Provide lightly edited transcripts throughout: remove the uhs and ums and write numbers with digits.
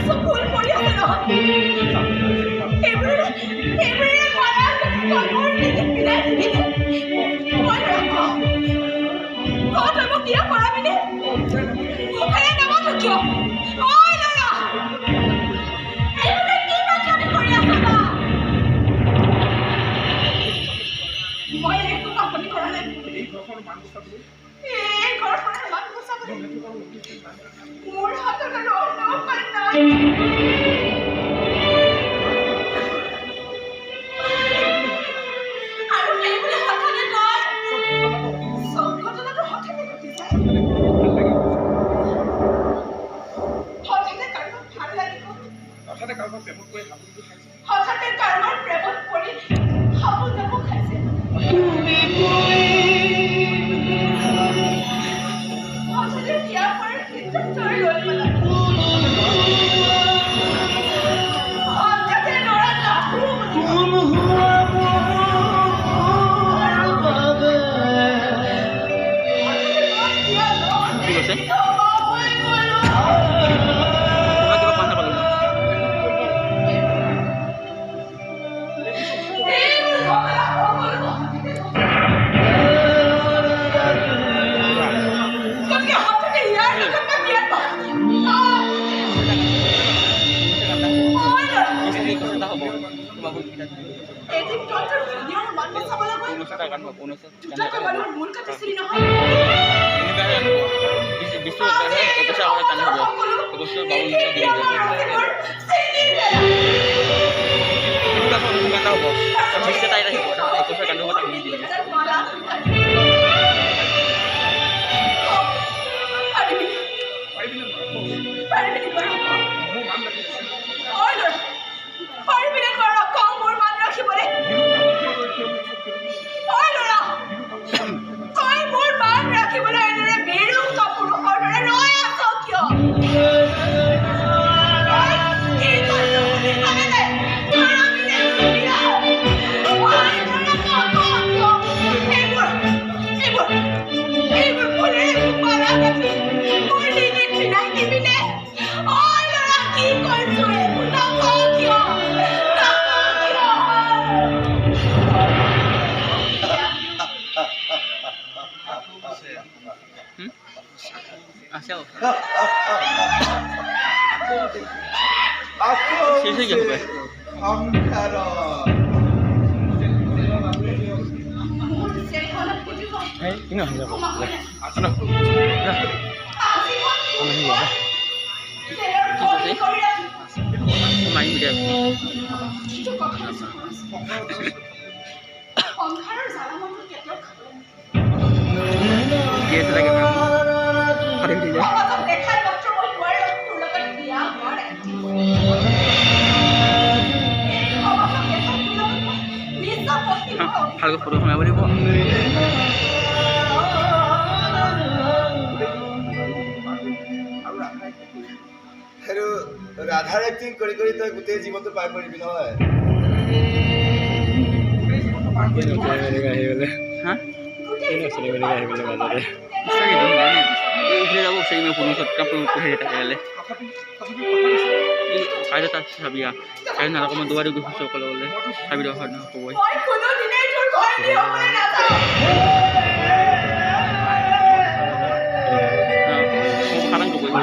চব ভুল কৰি আছে নহয় এইবোৰে মাৰা কৰ্মৰ নীতি মিলাই নিদিলে মই ৰাখোঁ তই মোক বিয়া কৰাবিনে মুখেৰে নামাতো কিয় ঐ ল'ৰা এইবোৰে কি কাম কৰি আছা বা মই একো কাম কৰা নাই এই ঘৰখনৰ মান বচাবলৈ মোৰ হাতত আৰু অন্য উপায় নাই আৰু এইবোৰে হঠাতে তই চব ঘটনাটো হঠাতে ঘটি যায় হঠাতে কাৰোবাক ভাল লাগিব হঠাতে কাৰোবাৰ প্ৰেমত পৰি হাবুল জাবুল খাইছে হঠাতে বিয়া কৰাৰ সিদ্ধান্ত লৈ পেলালে হঠাতে ল'ৰা গাভৰু ভালকৈ ফটো সোমাব লাগিব আৰু ৰাধাৰ এক্টিং কৰি কৰি তই গোটেই জীৱনটো পাৰ কৰিবি নহয় দুৱাৰি গৈছোঁ অকলে অকলে চাবি হয় নক'বই খানাংটো কৰিব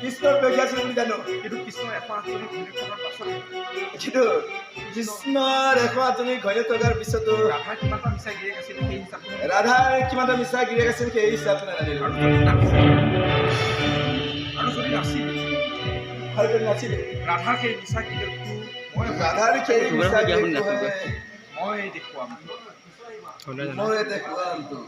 কৃষ্ণৰ পেশী আছিল বুলি জানো কিন্তু কৃষ্ণৰ 108জনী ঘৈণীয়েক থকাৰ পিছতো ৰাধাৰ কিমানটা মিছা গিৰিয়েক আছিল সেই হিচাপটো নাজানিলো আৰু নাছিলে ৰাধাৰ সেই মিছা গিৰিয়েকটো মই দেখুৱাম তোক